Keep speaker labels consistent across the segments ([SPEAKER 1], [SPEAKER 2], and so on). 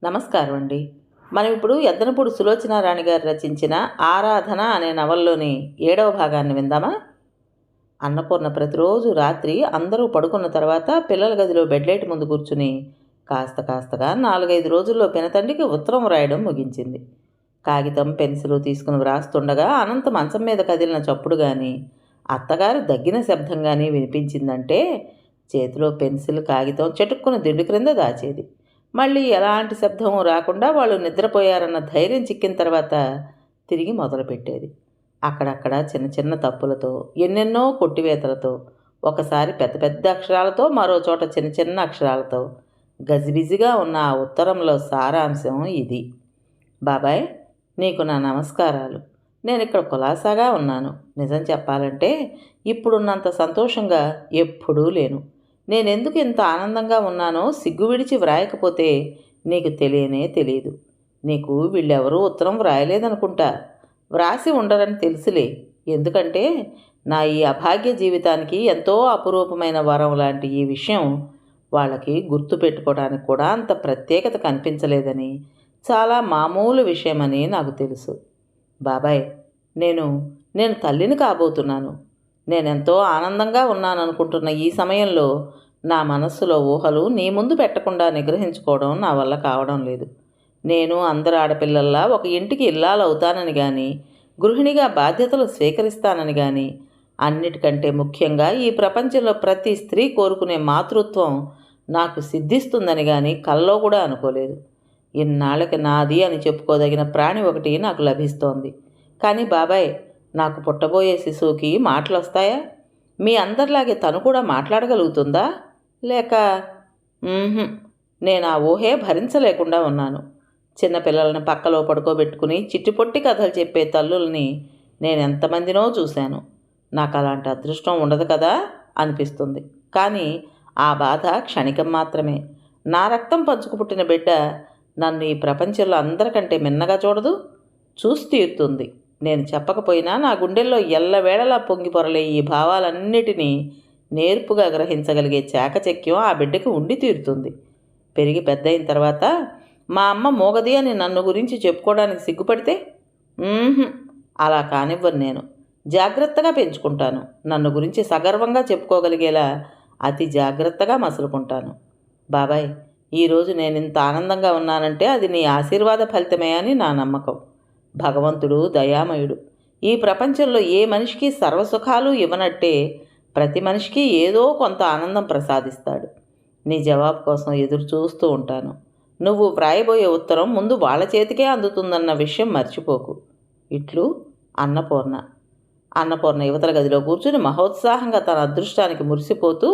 [SPEAKER 1] నమస్కారం అండి. మనం ఇప్పుడు యద్దనపూడి సులోచనారాణి గారు రచించిన 'ఆరాధన' అనే నవలలోని 7వ భాగాన్ని విందామా? అన్నపూర్ణ ప్రతిరోజు రాత్రి అందరూ పడుకున్న తర్వాత పిల్లల గదిలో బెడ్లైట్ ముందు కూర్చుని కాస్త కాస్తగా 4-5 రోజుల్లో పినతండ్రికి ఉత్తరం వ్రాయడం ముగించింది. కాగితం పెన్సిలు తీసుకుని వ్రాస్తుండగా అనంత మంచం మీద కదిలిన చప్పుడు కానీ, అత్తగారు దగ్గిన శబ్దం కానీ వినిపించిందంటే చేతిలో పెన్సిల్ కాగితం చటుక్కున దిండు క్రింద దాచేది. మళ్ళీ ఎలాంటి శబ్దం రాకుండా వాళ్ళు నిద్రపోయారన్న ధైర్యం చిక్కిన తర్వాత తిరిగి మొదలుపెట్టేది. అక్కడక్కడ చిన్న చిన్న తప్పులతో, ఎన్నెన్నో కొట్టివేతలతో, ఒకసారి పెద్ద పెద్ద అక్షరాలతో, మరో చోట చిన్న చిన్న అక్షరాలతో గజిబిజిగా ఉన్న ఆ ఉత్తరంలో సారాంశం ఇది: బాబాయ్, నీకు నా నమస్కారాలు. నేను ఇక్కడ కులాసాగా ఉన్నాను. నిజం చెప్పాలంటే ఇప్పుడున్నంత సంతోషంగా ఎప్పుడూ లేను. నేనెందుకు ఇంత ఆనందంగా ఉన్నానో సిగ్గు విడిచి వ్రాయకపోతే నీకు తెలియనే తెలియదు. నీకు వీళ్ళెవరూ ఉత్తరం వ్రాయలేదనుకుంటా. వ్రాసి ఉండరని తెలుసులే. ఎందుకంటే నా ఈ అభాగ్య జీవితానికి ఎంతో అపురూపమైన వరం లాంటి ఈ విషయం వాళ్ళకి గుర్తు పెట్టుకోవడానికి కూడా అంత ప్రత్యేకత కనిపించలేదని, చాలా మామూలు విషయమని నాకు తెలుసు. బాబాయ్, నేను నేను తల్లిని కాబోతున్నాను. నేనెంతో ఆనందంగా ఉన్నాననుకుంటున్న ఈ సమయంలో నా మనస్సులో ఊహలు నీ ముందు పెట్టకుండా నిగ్రహించుకోవడం నా వల్ల కావడం లేదు. నేను అందరు ఆడపిల్లల్లా ఒక ఇంటికి ఇల్లాలవుతానని కానీ, గృహిణిగా బాధ్యతలు స్వీకరిస్తానని కానీ, అన్నిటికంటే ముఖ్యంగా ఈ ప్రపంచంలో ప్రతి స్త్రీ కోరుకునే మాతృత్వం నాకు సిద్ధిస్తుందని కానీ కల్లో కూడా అనుకోలేదు. ఇన్నాళ్ళకి నాది అని చెప్పుకోదగిన ప్రాణి ఒకటి నాకు లభిస్తోంది. కానీ బాబాయ్, నాకు పుట్టబోయే శిశువుకి మాటలు వస్తాయా? మీ అందరిలాగే తను కూడా మాట్లాడగలుగుతుందా? లేక నేను ఆ ఊహే భరించలేకుండా ఉన్నాను. చిన్నపిల్లల్ని పక్కలో పడుకోబెట్టుకుని చిట్టిపొట్టి కథలు చెప్పే తల్లుల్ని నేను ఎంతమందినో చూశాను. నాకు అలాంటి అదృష్టం ఉండదు కదా అనిపిస్తుంది. కానీ ఆ బాధ క్షణికం మాత్రమే. నా రక్తం పంచుకు పుట్టిన బిడ్డ నన్ను ఈ ప్రపంచంలో అందరికంటే మిన్నగా చూడదు, చూసి తీరుతుంది. నేను చెప్పకపోయినా నా గుండెల్లో ఎల్లవేళలా పొంగి పొరలే ఈ భావాలన్నిటినీ నేర్పుగా గ్రహించగలిగే చాకచక్యం ఆ బిడ్డకి ఉండి తీరుతుంది. పెరిగి పెద్దయిన తర్వాత మా అమ్మ మోగది అని నన్ను గురించి చెప్పుకోవడానికి సిగ్గుపడితే అలా కానివ్వను. నేను జాగ్రత్తగా పెంచుకుంటాను. నన్ను గురించి సగర్వంగా చెప్పుకోగలిగేలా అతి జాగ్రత్తగా మసులుకుంటాను. బాబాయ్, ఈరోజు నేను ఇంత ఆనందంగా ఉన్నానంటే అది నీ ఆశీర్వాద ఫలితమే అని నా నమ్మకం. భగవంతుడు దయామయుడు. ఈ ప్రపంచంలో ఏ మనిషికి సర్వసుఖాలు ఇవ్వనట్టే ప్రతి మనిషికి ఏదో కొంత ఆనందం ప్రసాదిస్తాడు. నీ జవాబు కోసం ఎదురు చూస్తూ ఉంటాను. నువ్వు వ్రాయబోయే ఉత్తరం ముందు వాళ్ళ చేతికే అందుతుందన్న విషయం మర్చిపోకు. ఇట్లు అన్నపూర్ణ. అన్నపూర్ణ యువతల గదిలో కూర్చుని మహోత్సాహంగా తన అదృష్టానికి మురిసిపోతూ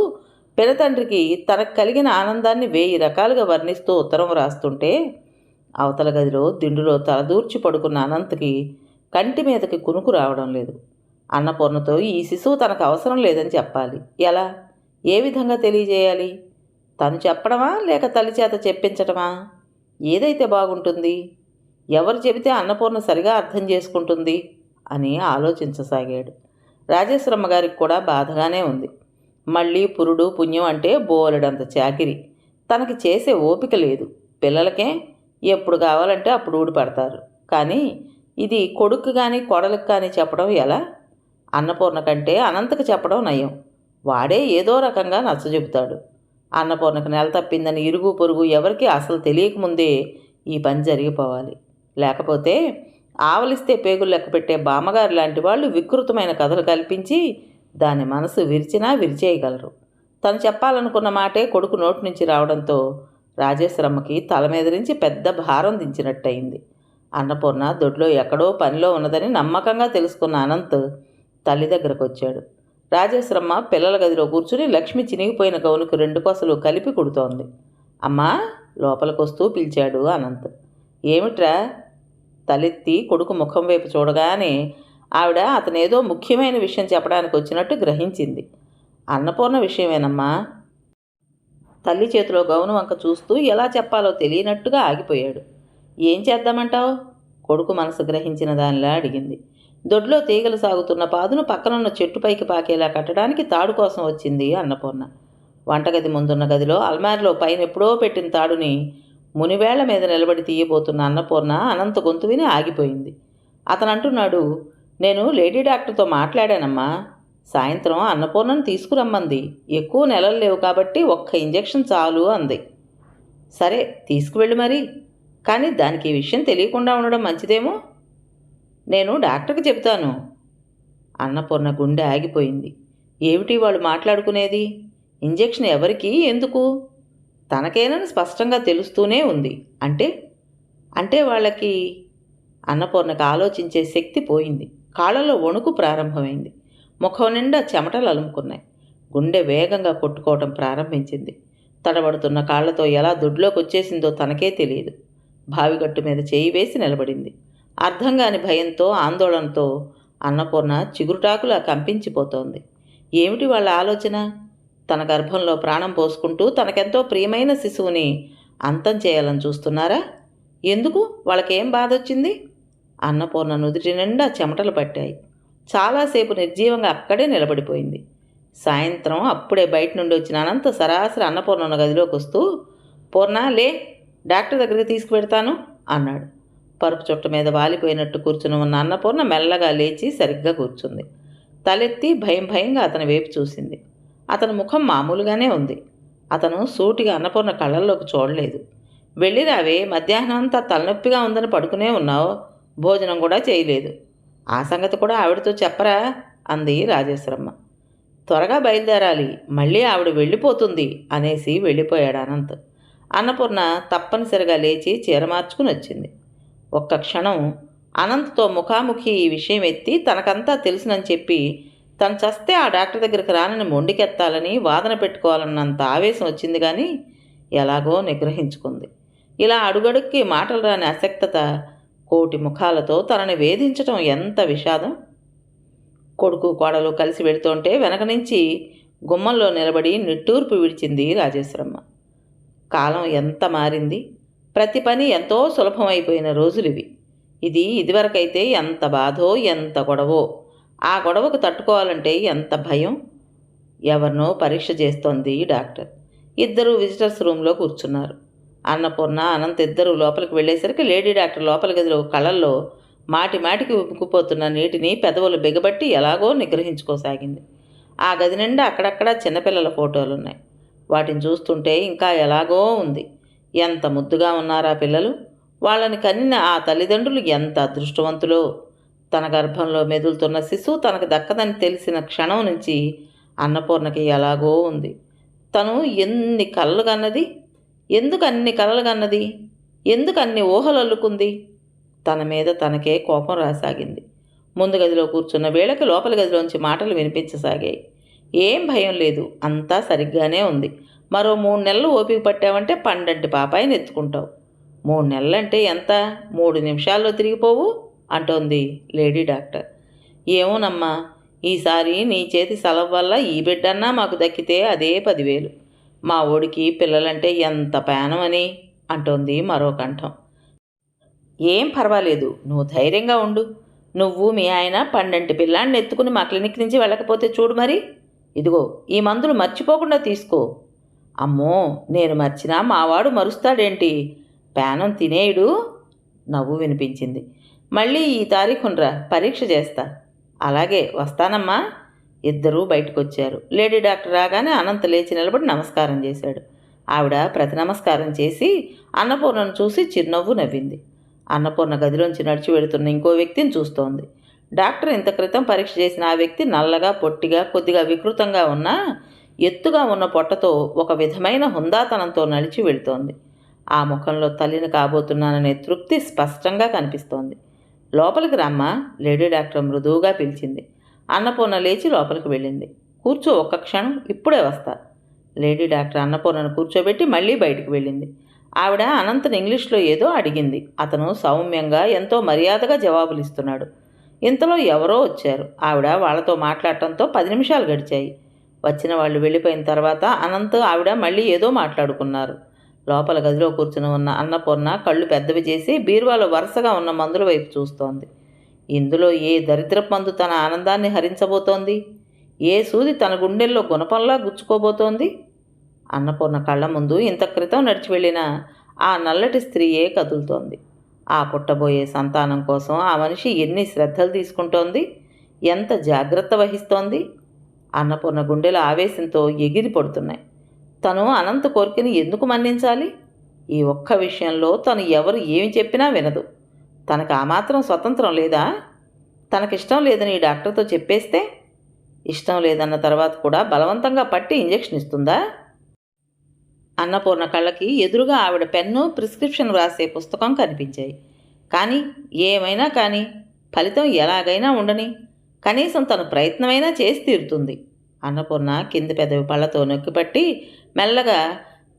[SPEAKER 1] పినతండ్రికి తనకు కలిగిన ఆనందాన్ని 1000 రకాలుగా వర్ణిస్తూ ఉత్తరం రాస్తుంటే, అవతల గదిలో దిండులో తలదూర్చి పడుకున్న అనంత్కి కంటి మీదకి కునుకు రావడం లేదు. అన్నపూర్ణతో ఈ శిశువు తనకు అవసరం లేదని చెప్పాలి. ఎలా? ఏ విధంగా తెలియజేయాలి? తను చెప్పడమా లేక తల్లి చేత చెప్పించటమా? ఏదైతే బాగుంటుంది? ఎవరు చెబితే అన్నపూర్ణ సరిగా అర్థం చేసుకుంటుంది అని ఆలోచించసాగాడు. రాజేశ్వరమ్మ గారికి కూడా బాధగానే ఉంది. మళ్ళీ పురుడు పుణ్యం అంటే బోలెడంత చాకిరి. తనకి చేసే ఓపిక లేదు. పిల్లలకే ఎప్పుడు కావాలంటే అప్పుడు ఊడిపడతారు. కానీ ఇది కొడుకు కానీ కోడలికి కానీ చెప్పడం ఎలా? అన్నపూర్ణ కంటే అనంతకు చెప్పడం నయం. వాడే ఏదో రకంగా నచ్చజెబుతాడు. అన్నపూర్ణకు నెల తప్పిందని ఇరుగు పొరుగు ఎవరికి అసలు తెలియకముందే ఈ పని జరిగిపోవాలి. లేకపోతే ఆవలిస్తే పేగులు లెక్క పెట్టే బామ్మగారు లాంటి వాళ్ళు వికృతమైన కథలు కల్పించి దాని మనసు విరిచినా విరిచేయగలరు. తను చెప్పాలనుకున్న మాటే కొడుకు నోటి నుంచి రావడంతో రాజేశ్వరమ్మకి తల మీద నుంచి పెద్ద భారం దించినట్టయింది. అన్నపూర్ణ దొడ్లో ఎక్కడో పనిలో ఉన్నదని నమ్మకంగా తెలుసుకున్న అనంత్ తల్లి దగ్గరకు వచ్చాడు. రాజేశ్వరమ్మ పిల్లల గదిలో కూర్చుని లక్ష్మి చినిగిపోయిన గౌనుకు 2 కొసలు కలిపి కుడుతోంది. అమ్మా, లోపలికొస్తూ పిలిచాడు అనంత్. ఏమిట్రా? తలెత్తి కొడుకు ముఖం వైపు చూడగానే ఆవిడ అతనేదో ముఖ్యమైన విషయం చెప్పడానికి వచ్చినట్టు గ్రహించింది. అన్నపూర్ణ విషయమేనమ్మా. తల్లి చేతిలో గౌను వంక చూస్తూ ఎలా చెప్పాలో తెలియనట్టుగా ఆగిపోయాడు. ఏం చేద్దామంటావు? కొడుకు మనసు గ్రహించిన దానిలా అడిగింది. దొడ్లో తీగలు సాగుతున్న పాదును పక్కనున్న చెట్టుపైకి పాకేలా కట్టడానికి తాడు కోసం వచ్చింది అన్నపూర్ణ. వంటగది ముందున్న గదిలో అల్మారిలో పైన ఎప్పుడో పెట్టిన తాడుని మునివేళ్ల మీద నిలబడి తీయబోతున్న అన్నపూర్ణ అనంత గొంతు విని ఆగిపోయింది. అతను అంటున్నాడు, నేను లేడీ డాక్టర్తో మాట్లాడానమ్మా. సాయంత్రం అన్నపూర్ణను తీసుకురమ్మంది. ఎక్కువ నెలలు లేవు కాబట్టి ఒక్క ఇంజెక్షన్ చాలు అంది. సరే తీసుకువెళ్ళు మరి. కానీ దానికి ఈ విషయం తెలియకుండా ఉండడం మంచిదేమో. నేను డాక్టర్కి చెబుతాను. అన్నపూర్ణ గుండె ఆగిపోయింది. ఏమిటి వాళ్ళు మాట్లాడుకునేది? ఇంజెక్షన్ ఎవరికి, ఎందుకు? తనకేనని స్పష్టంగా తెలుస్తూనే ఉంది. అంటే అంటే వాళ్ళకి అన్నపూర్ణకు ఆలోచించే శక్తి పోయింది. కాళ్ళలో వణుకు ప్రారంభమైంది. ముఖం నిండా చెమటలు అలుముకున్నాయి. గుండె వేగంగా కొట్టుకోవటం ప్రారంభించింది. తడబడుతున్న కాళ్లతో ఎలా దొడ్లోకి వచ్చేసిందో తనకే తెలియదు. బావిగట్టు మీద చేయి వేసి నిలబడింది. అర్థం కాని భయంతో, ఆందోళనతో అన్నపూర్ణ చిగురుటాకులా కంపించిపోతోంది. ఏమిటి వాళ్ళ ఆలోచన? తన గర్భంలో ప్రాణం పోసుకుంటూ తనకెంతో ప్రియమైన శిశువుని అంతం చేయాలని చూస్తున్నారా? ఎందుకు? వాళ్ళకేం బాధ వచ్చింది? అన్నపూర్ణ నుదుటి నిండా చెమటలు పట్టాయి. చాలాసేపు నిర్జీవంగా అక్కడే నిలబడిపోయింది. సాయంత్రం అప్పుడే బయట నుండి వచ్చిన అనంత సరాసరి అన్నపూర్ణ ఉన్న గదిలోకి వస్తూ, పూర్ణ లే, డాక్టర్ దగ్గరికి తీసుకువెడతాను అన్నాడు. పరుపు చుట్ట మీద వాలిపోయినట్టు కూర్చుని ఉన్న అన్నపూర్ణ మెల్లగా లేచి సరిగ్గా కూర్చుంది. తలెత్తి భయంగా అతని వైపు చూసింది. అతని ముఖం మామూలుగానే ఉంది. అతను సూటిగా అన్నపూర్ణ కళ్ళల్లోకి చూడలేదు. వెళ్ళిరావే, మధ్యాహ్నం అంతా తలనొప్పిగా ఉందని పడుకునే ఉన్నావు, భోజనం కూడా చేయలేదు. ఆ సంగతి కూడా ఆవిడతో చెప్పరా అంది రాజేశ్వరమ్మ. త్వరగా బయలుదేరాలి, మళ్ళీ ఆవిడ వెళ్ళిపోతుంది అనేసి వెళ్ళిపోయాడు అనంత్. అన్నపూర్ణ తప్పనిసరిగా లేచి చీర మార్చుకుని వచ్చింది. ఒక్క క్షణం అనంత్తో ముఖాముఖి ఈ విషయం ఎత్తి తనకంతా తెలుసునని చెప్పి తను చస్తే ఆ డాక్టర్ దగ్గరికి రానని మొండికెత్తాలని వాదన పెట్టుకోవాలన్నంత ఆవేశం వచ్చింది. కానీ ఎలాగో నిగ్రహించుకుంది. ఇలా అడుగడుక్కి మాటలు రాని అశక్తత, కోటి ముఖాలతో తనని వేధించటం ఎంత విషాదం. కొడుకు కోడలు కలిసి వెళుతుంటే వెనక నుంచి గుమ్మంలో నిలబడి నిట్టూర్పు విడిచింది రాజేశ్వరమ్మ. కాలం ఎంత మారింది. ప్రతి పని ఎంతో సులభమైపోయిన రోజులివి. ఇదివరకైతే ఎంత బాధో, ఎంత గొడవో. ఆ గొడవకు తట్టుకోవాలంటే ఎంత భయం. ఎవరినో పరీక్ష చేస్తోంది డాక్టర్. ఇద్దరూ విజిటర్స్ రూమ్లో కూర్చున్నారు. అన్నపూర్ణ, అనంత్ ఇద్దరూ లోపలికి వెళ్ళేసరికి లేడీ డాక్టర్ లోపల గదిలో కళ్ళల్లో మాటికి ఉబ్బుకుపోతున్న నీటిని పెదవులు బిగబట్టి ఎలాగో నిగ్రహించుకోసాగింది. ఆ గది నిండా అక్కడక్కడ చిన్నపిల్లల ఫోటోలున్నాయి. వాటిని చూస్తుంటే ఇంకా ఎలాగో ఉంది. ఎంత ముద్దుగా ఉన్నారా పిల్లలు. వాళ్ళని కనిన ఆ తల్లిదండ్రులు ఎంత అదృష్టవంతులో. తన గర్భంలో మెదులుతున్న శిశువు తనకు దక్కదని తెలిసిన క్షణం నుంచి అన్నపూర్ణకి ఎలాగో ఉంది. తను ఎన్ని కలలు కన్నది, ఎందుకు అన్ని కలలు కన్నది, ఎందుకు అన్ని ఊహలు అల్లుకుంది. తన మీద తనకే కోపం రాసాగింది. ముందు గదిలో కూర్చున్న వేళకి లోపల గదిలోంచి మాటలు వినిపించసాగాయి. ఏం భయం లేదు, అంతా సరిగ్గానే ఉంది. మరో 3 నెలలు ఓపిక పట్టావంటే పండంటి పాపాయిని ఎత్తుకుంటావు. 3 నెలలంటే ఎంత? 3 నిమిషాల్లో తిరిగిపోవు అంటోంది లేడీ డాక్టర్. ఏమోనమ్మా, ఈసారి నీ చేతి సెలవు వల్ల ఈ బిడ్డన్నా మాకు దక్కితే అదే 10,000. మా ఓడికి పిల్లలంటే ఎంత ప్రాణమని అంటోంది మరో కంఠం. ఏం పర్వాలేదు, నువ్వు ధైర్యంగా ఉండు. నువ్వు మీ ఆయన పండంటి పిల్లాన్ని ఎత్తుకుని మా క్లినిక్ నుంచి వెళ్ళకపోతే చూడు మరి. ఇదిగో ఈ మందులు మర్చిపోకుండా తీసుకో. అమ్మో, నేను మర్చినా మావాడు మరుస్తాడేంటి, ప్రాణం తినేయుడు. నవ్వు వినిపించింది. మళ్ళీ ఈ తారీఖునరా, పరీక్ష చేస్తా. అలాగే, వస్తానమ్మా. ఇద్దరూ బయటకొచ్చారు. లేడీ డాక్టర్ రాగానే అనంత్ లేచి నిలబడి నమస్కారం చేశాడు. ఆవిడ ప్రతి నమస్కారం చేసి అన్నపూర్ణను చూసి చిరునవ్వు నవ్వింది. అన్నపూర్ణ గదిలోంచి నడిచి వెళుతున్న ఇంకో వ్యక్తిని చూస్తోంది. డాక్టర్ ఇంత క్రితం పరీక్ష చేసిన ఆ వ్యక్తి నల్లగా, పొట్టిగా, కొద్దిగా వికృతంగా ఉన్నా ఎత్తుగా ఉన్న పొట్టతో ఒక విధమైన హుందాతనంతో నడిచి వెళుతోంది. ఆ ముఖంలో తల్లిని కాబోతున్నాననే తృప్తి స్పష్టంగా కనిపిస్తోంది. లోపలికి రమ్మా, లేడీ డాక్టర్ మృదువుగా పిలిచింది. అన్నపూర్ణ లేచి లోపలికి వెళ్ళింది. కూర్చో, ఒక్క క్షణం, ఇప్పుడే వస్తా. లేడీ డాక్టర్ అన్నపూర్ణను కూర్చోబెట్టి మళ్ళీ బయటికి వెళ్ళింది. ఆవిడ అనంతను ఇంగ్లీష్లో ఏదో అడిగింది. అతను సౌమ్యంగా, ఎంతో మర్యాదగా జవాబులు ఇస్తున్నాడు. ఇంతలో ఎవరో వచ్చారు. ఆవిడ వాళ్ళతో మాట్లాడటంతో 10 నిమిషాలు గడిచాయి. వచ్చిన వాళ్ళు వెళ్ళిపోయిన తర్వాత అనంత్, ఆవిడ మళ్ళీ ఏదో మాట్లాడుకున్నారు. లోపల గదిలో కూర్చుని ఉన్న అన్నపూర్ణ కళ్ళు పెద్దవి చేసి బీరువాలో వరుసగా ఉన్న మందుల వైపు చూస్తోంది. ఇందులో ఏ దరిద్రపు మందు తన ఆనందాన్ని హరించబోతోంది? ఏ సూది తన గుండెల్లో గుణపంలా గుచ్చుకోబోతోంది? అన్నపూర్ణ కళ్ళ ముందు ఇంత క్రితం నడిచి వెళ్ళిన ఆ నల్లటి స్త్రీయే కదులుతోంది. ఆ పుట్టబోయే సంతానం కోసం ఆ మనిషి ఎన్ని శ్రద్ధలు తీసుకుంటోంది, ఎంత జాగ్రత్త వహిస్తోంది. అన్నపూర్ణ గుండెల ఆవేశంతో ఎగిరి పడుతున్నాయి. తను అనంత కోరికని ఎందుకు మన్నించాలి? ఈ ఒక్క విషయంలో తను ఎవరు ఏమి చెప్పినా వినదు. తనకు ఆ మాత్రం స్వతంత్రం లేదా? తనకిష్టం లేదని ఈ డాక్టర్తో చెప్పేస్తే, ఇష్టం లేదన్న తర్వాత కూడా బలవంతంగా పట్టి ఇంజెక్షన్ ఇస్తుందా? అన్నపూర్ణ కళ్ళకి ఎదురుగా ఆవిడ పెన్ను, ప్రిస్క్రిప్షన్ వ్రాసే పుస్తకం కనిపించాయి. కానీ ఏమైనా కానీ ఫలితం ఎలాగైనా ఉండని, కనీసం తను ప్రయత్నమైనా చేసి తీరుతుంది. అన్నపూర్ణ కింది పెదవి పళ్ళతో నొక్కిపట్టి మెల్లగా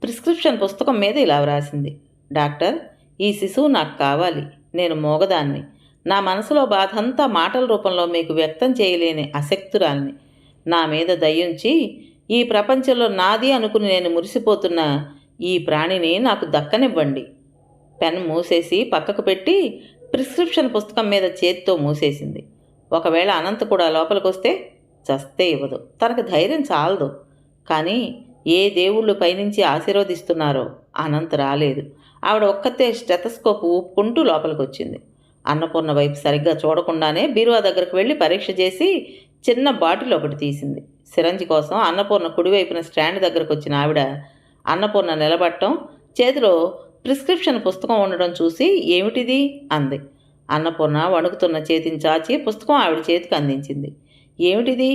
[SPEAKER 1] ప్రిస్క్రిప్షన్ పుస్తకం మీద ఇలా వ్రాసింది. డాక్టర్, ఈ శిశువు నాకు కావాలి. నేను మోగదాన్ని. నా మనసులో బాధంతా మాటల రూపంలో మీకు వ్యక్తం చేయలేని అశక్తురాల్ని. నా మీద దయ్యుంచి ఈ ప్రపంచంలో నాది అనుకుని నేను మురిసిపోతున్న ఈ ప్రాణిని నాకు దక్కనివ్వండి. పెన్ మూసేసి పక్కకు పెట్టి ప్రిస్క్రిప్షన్ పుస్తకం మీద చేతితో మూసేసింది. ఒకవేళ అనంత్ కూడా లోపలికొస్తే చస్తే ఇవ్వదు. తనకు ధైర్యం చాలదు. కానీ ఏ దేవుళ్ళు పైనుంచి ఆశీర్వదిస్తున్నారో అనంత్ రాలేదు. ఆవిడ ఒక్కతే స్టెతస్కోప్ ఊపుకుంటూ లోపలికొచ్చింది. అన్నపూర్ణ వైపు సరిగ్గా చూడకుండానే బీరువా దగ్గరకు వెళ్ళి పరీక్ష చేసి చిన్న బాటిల్ ఒకటి తీసింది. సిరంజి కోసం అన్నపూర్ణ కుడివైపున స్టాండ్ దగ్గరకు వచ్చిన ఆవిడ అన్నపూర్ణ నిలబడటం, చేతిలో ప్రిస్క్రిప్షన్ పుస్తకం ఉండడం చూసి ఏమిటిది అంది. అన్నపూర్ణ వణుకుతున్న చేతిని చాచి పుస్తకం ఆవిడ చేతికి అందించింది. ఏమిటిది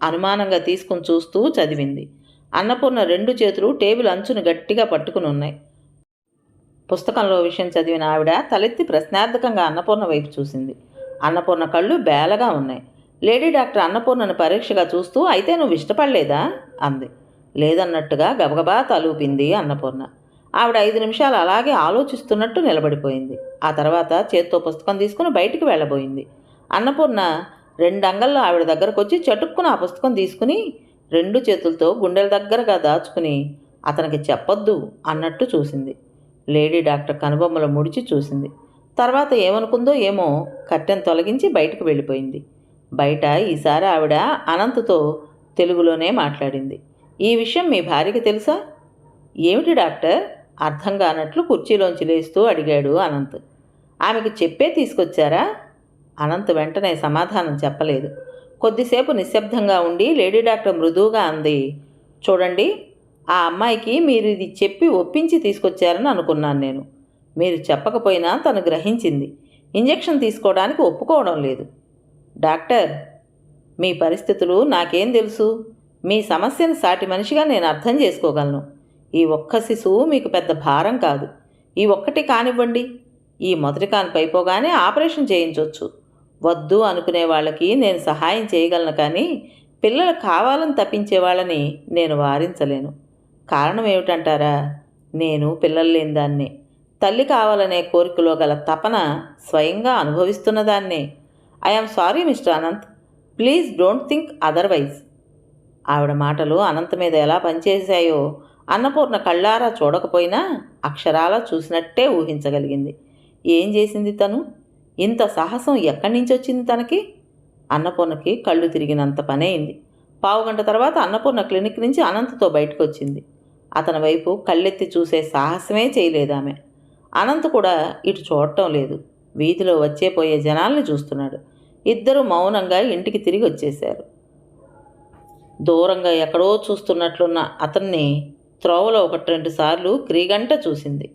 [SPEAKER 1] అనుమానంగా తీసుకుని చూస్తూ చదివింది. అన్నపూర్ణ రెండు చేతులు టేబుల్ అంచును గట్టిగా పట్టుకుని ఉన్నాయి. పుస్తకంలో విషయం చదివిన ఆవిడ తలెత్తి ప్రశ్నార్థకంగా అన్నపూర్ణ వైపు చూసింది. అన్నపూర్ణ కళ్ళు బేలగా ఉన్నాయి. లేడీ డాక్టర్ అన్నపూర్ణను పరీక్షగా చూస్తూ, అయితే నువ్వు ఇష్టపడలేదా అంది. లేదన్నట్టుగా గబగబా తలూపింది అన్నపూర్ణ. ఆవిడ 5 నిమిషాలు అలాగే ఆలోచిస్తున్నట్టు నిలబడిపోయింది. ఆ తర్వాత చేత్తో పుస్తకం తీసుకుని బయటికి వెళ్ళబోయింది. అన్నపూర్ణ 2 అంగల్లో ఆవిడ దగ్గరకు వచ్చి చటుక్కున ఆ పుస్తకం తీసుకుని 2 చేతులతో గుండెల దగ్గరగా దాచుకుని అతనికి చెప్పొద్దు అన్నట్టు చూసింది. లేడీ డాక్టర్ కనుబొమ్మలు ముడిచి చూసింది. తర్వాత ఏమనుకుందో ఏమో కట్టెను తొలగించి బయటకు వెళ్ళిపోయింది. బయట ఈసారి ఆవిడ అనంత్తో తెలుగులోనే మాట్లాడింది. ఈ విషయం మీ భార్యకి తెలుసా? ఏమిటి డాక్టర్? అర్థం కానట్లు కుర్చీలోంచి లేస్తూ అడిగాడు అనంత్. ఆమెకు చెప్పే తీసుకొచ్చారా? అనంత్ వెంటనే సమాధానం చెప్పలేదు. కొద్దిసేపు నిశ్శబ్దంగా ఉండి లేడీ డాక్టర్ మృదువుగా అంది, చూడండి, ఆ అమ్మాయికి మీరు ఇది చెప్పి ఒప్పించి తీసుకొచ్చారని అనుకున్నాను నేను. మీరు చెప్పకపోయినా తను గ్రహించింది. ఇంజెక్షన్ తీసుకోవడానికి ఒప్పుకోవడం లేదు. డాక్టర్, మీ పరిస్థితులు నాకేం తెలుసు? మీ సమస్యను సాటి మనిషిగా నేను అర్థం చేసుకోగలను. ఈ ఒక్క శిశువు మీకు పెద్ద భారం కాదు. ఈ ఒక్కటి కానివ్వండి. ఈ మొదటి కాను పైపోగానే ఆపరేషన్ చేయించవచ్చు. వద్దు అనుకునే వాళ్ళకి నేను సహాయం చేయగలను, కానీ పిల్లలు కావాలని తప్పించే వాళ్ళని నేను వారించలేను. కారణం ఏమిటంటారా? నేను పిల్లలు లేని దాన్నే. తల్లి కావాలనే కోరికలో గల తపన స్వయంగా అనుభవిస్తున్నదాన్నే. I am sorry mister Anant, please don't think otherwise. ఆవిడ మాటలు అనంత్ మీద ఎలా పనిచేశాయో అన్నపూర్ణ కళ్ళారా చూడకపోయినా అక్షరాలా చూసినట్టే ఊహించగలిగింది. ఏం చేసింది తను? ఇంత సాహసం ఎక్కడి నుంచి వచ్చింది తనకి? అన్నపూర్ణకి కళ్ళు తిరిగినంత పనైంది. పావుగంట తర్వాత అన్నపూర్ణ క్లినిక్ నుంచి అనంత్తో బయటకు వచ్చింది. అతని వైపు కళ్ళెత్తి చూసే సాహసమే చేయలేదామె. అనంత్ కూడా ఇటు చూడటం లేదు. వీధిలో వచ్చే పోయే జనాల్ని చూస్తున్నాడు. ఇద్దరూ మౌనంగా ఇంటికి తిరిగి వచ్చేశారు. దూరంగా ఎక్కడో చూస్తున్నట్లున్న అతన్ని త్రోవలో 1-2 సార్లు క్రీగంట చూసింది.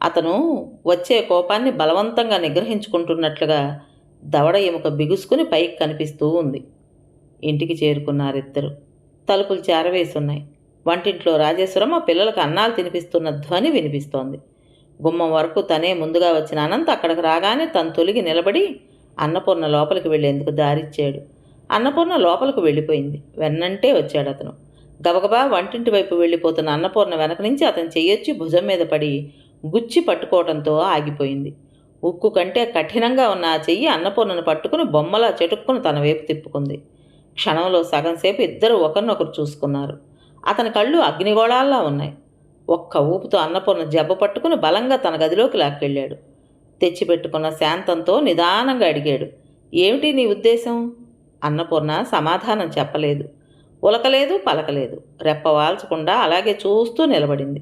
[SPEAKER 1] అతను వచ్చే కోపాన్ని బలవంతంగా నిగ్రహించుకుంటున్నట్లుగా దవడ ఎముక బిగుసుకుని పైకి కనిపిస్తూ ఉంది. ఇంటికి చేరుకున్నారిద్దరు. తలుపులు చేరవేసున్నాయి. వంటింట్లో రాజేశ్వరమ్మ పిల్లలకు అన్నాలు తినిపిస్తున్న ధ్వని వినిపిస్తోంది. గుమ్మం వరకు తనే ముందుగా వచ్చిన అనంత్ అక్కడికి రాగానే తను తొలిగి నిలబడి అన్నపూర్ణ లోపలికి వెళ్ళేందుకు దారిచ్చాడు. అన్నపూర్ణ లోపలికి వెళ్ళిపోయింది. వెన్నంటే వచ్చాడు అతను. గబగబా వంటింటి వైపు వెళ్ళిపోతున్న అన్నపూర్ణ వెనక నుంచి అతను చెయ్యొచ్చి భుజం మీద పడి గుచ్చి పట్టుకోవడంతో ఆగిపోయింది. ఉక్కు కంటే కఠినంగా ఉన్న ఆ చెయ్యి అన్నపూర్ణను పట్టుకుని బొమ్మలా చెటుక్కుని తన వైపు తిప్పుకుంది. క్షణంలో సగం సేపు ఇద్దరు ఒకరినొకరు చూసుకున్నారు. అతని కళ్ళు అగ్నిగోళాల్లా ఉన్నాయి. ఒక్క ఊపుతో అన్నపూర్ణ జబ్బ పట్టుకుని బలంగా తన గదిలోకి లాక్కెళ్ళాడు. తెచ్చిపెట్టుకున్న శాంతంతో నిదానంగా అడిగాడు, ఏమిటి నీ ఉద్దేశం? అన్నపూర్ణ సమాధానం చెప్పలేదు. ఉలకలేదు, పలకలేదు. రెప్ప వాల్చకుండా అలాగే చూస్తూ నిలబడింది.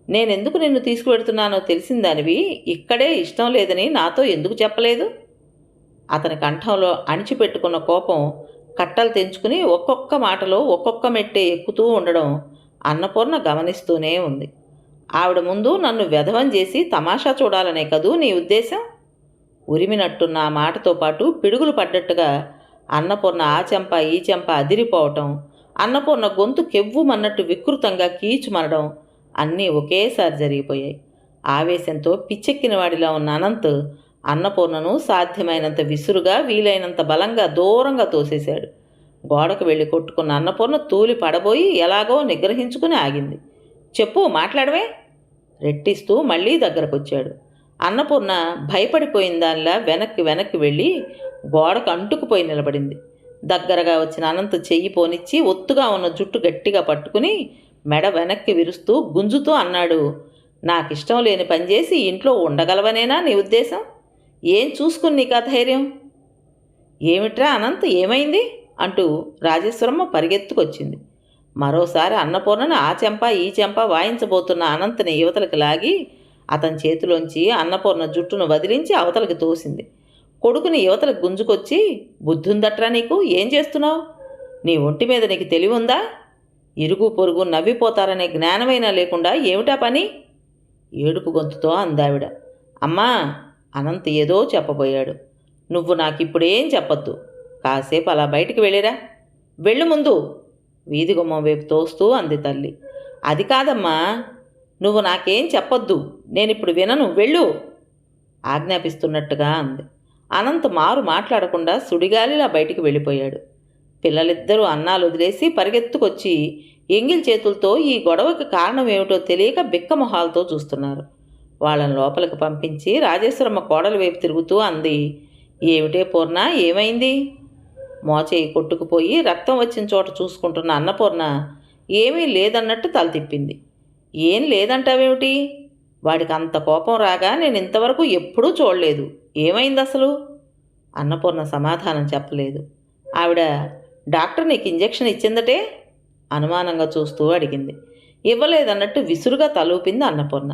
[SPEAKER 1] నేనెందుకు నిన్ను తీసుకువెడుతున్నానో తెలిసిందానివి ఇక్కడే ఇష్టం లేదని నాతో ఎందుకు చెప్పలేదు? అతని కంఠంలో అణిచిపెట్టుకున్న కోపం కట్టలు తెంచుకుని ఒక్కొక్క మాటలో ఒక్కొక్క మెట్టే ఎక్కుతూ ఉండడం అన్నపూర్ణ గమనిస్తూనే ఉంది. ఆవిడ ముందు నన్ను వెధవం చేసి తమాషా చూడాలనే కదూ నీ ఉద్దేశం? ఉరిమినట్టున్న ఆ మాటతో పాటు పిడుగులు పడ్డట్టుగా అన్నపూర్ణ ఆ చెంప ఈ చెంప అదిరిపోవటం, అన్నపూర్ణ గొంతు కెవ్వుమన్నట్టు వికృతంగా కీచుమనడం అన్నీ ఒకేసారి జరిగిపోయాయి. ఆవేశంతో పిచ్చెక్కిన వాడిలా ఉన్న అనంత్ అన్నపూర్ణను సాధ్యమైనంత విసురుగా వీలైనంత బలంగా దూరంగా తోసేశాడు. గోడకు వెళ్ళి కొట్టుకున్న అన్నపూర్ణ తూలి పడబోయి ఎలాగో నిగ్రహించుకుని ఆగింది. చెప్పు, మాట్లాడవే? రెట్టిస్తూ మళ్ళీ దగ్గరకొచ్చాడు. అన్నపూర్ణ భయపడిపోయిన దానిలా వెనక్కి వెనక్కి వెళ్ళి గోడకు అంటుకుపోయి నిలబడింది. దగ్గరగా వచ్చిన అనంత్ చెయ్యి పోనిచ్చి ఒత్తుగా ఉన్న జుట్టు గట్టిగా పట్టుకుని మెడ వెనక్కి విరుస్తూ గుంజుతూ అన్నాడు, నాకిష్టం లేని పనిచేసి ఇంట్లో ఉండగలవనేనా నీ ఉద్దేశం? ఏం చూసుకుని నీకు ధైర్యం? ఏమిట్రా అనంత్, ఏమైంది అంటూ రాజేశ్వరమ్మ పరిగెత్తుకొచ్చింది. మరోసారి అన్నపూర్ణను ఆ చెంప ఈ చెంప వాయించబోతున్న అనంత్ని యువతలకి లాగి అతని చేతిలోంచి అన్నపూర్ణ జుట్టును వదిలించి అవతలకి తోసింది. కొడుకుని యువతలకు గుంజుకొచ్చి, బుద్ధుందట్రా నీకు, ఏం చేస్తున్నావు? నీ ఒంటి మీద నీకు తెలివుందా? ఇరుగు పొరుగు నవ్విపోతారనే జ్ఞానమైనా లేకుండా ఏమిటా పని? ఏడుపు గొంతుతో అందావిడ. అమ్మా, అనంత్ ఏదో చెప్పబోయాడు. నువ్వు నాకిప్పుడేం చెప్పొద్దు, కాసేపు అలా బయటికి వెళ్ళిరా. వెళ్ళు ముందు, వీధి గుమ్మం వైపు తోస్తూ అంది తల్లి. అది కాదమ్మా, నువ్వు నాకేం చెప్పొద్దు, నేనిప్పుడు వినను, వెళ్ళు ఆజ్ఞాపిస్తున్నట్టుగా అంది. అనంత్ మారు మాట్లాడకుండా సుడిగాలిలా బయటికి వెళ్ళిపోయాడు. పిల్లలిద్దరూ అన్నాలు వదిలేసి పరిగెత్తుకొచ్చి ఎంగిల్ చేతులతో ఈ గొడవకి కారణం ఏమిటో తెలియక బిక్కమొహాలతో చూస్తున్నారు. వాళ్ళని లోపలికి పంపించి రాజేశ్వరమ్మ కోడల వైపు తిరుగుతూ అంది, ఏమిటే పూర్ణ, ఏమైంది? మోచేయి కొట్టుకుపోయి రక్తం వచ్చిన చోట చూసుకుంటున్న అన్నపూర్ణ ఏమీ లేదన్నట్టు తల తిప్పింది. ఏం లేదంటావేమిటి? వాడికి అంత కోపం రాగా నేను ఇంతవరకు ఎప్పుడూ చూడలేదు. ఏమైంది అసలు? అన్నపూర్ణ సమాధానం చెప్పలేదు. ఆవిడ, డాక్టర్ నీకు ఇంజెక్షన్ ఇచ్చిందటే? అనుమానంగా చూస్తూ అడిగింది. ఇవ్వలేదన్నట్టు విసురుగా తలూపింది అన్నపూర్ణ.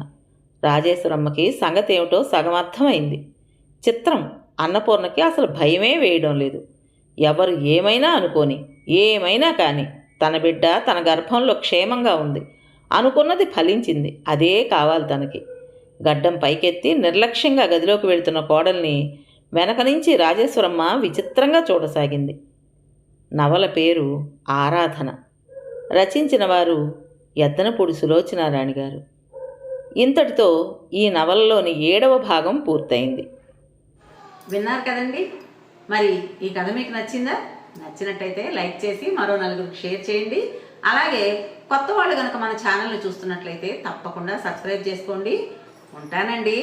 [SPEAKER 1] రాజేశ్వరమ్మకి సంగతి ఏమిటో సగం అర్థమైంది. చిత్రం, అన్నపూర్ణకి అసలు భయమే వేయడం లేదు. ఎవరు ఏమైనా అనుకోని, ఏమైనా కానీ తన బిడ్డ తన గర్భంలో క్షేమంగా ఉంది. అనుకున్నది ఫలించింది, అదే కావాలి తనకి. గడ్డం పైకెత్తి నిర్లక్ష్యంగా గదిలోకి వెళుతున్న కోడల్ని వెనక నుంచి రాజేశ్వరమ్మ విచిత్రంగా చూడసాగింది. నవల పేరు ఆరాధన. రచించిన వారు ఎద్దనపూడి సులోచనారాణి గారు. ఇంతటితో ఈ నవలలోని 7వ భాగం పూర్తయింది. విన్నారు కదండి. మరి ఈ కథ మీకు నచ్చిందా? నచ్చినట్టయితే లైక్ చేసి మరో నలుగురికి షేర్ చేయండి. అలాగే కొత్త వాళ్ళు కనుక మన ఛానల్ని చూస్తున్నట్లయితే తప్పకుండా సబ్స్క్రైబ్ చేసుకోండి. ఉంటానండి.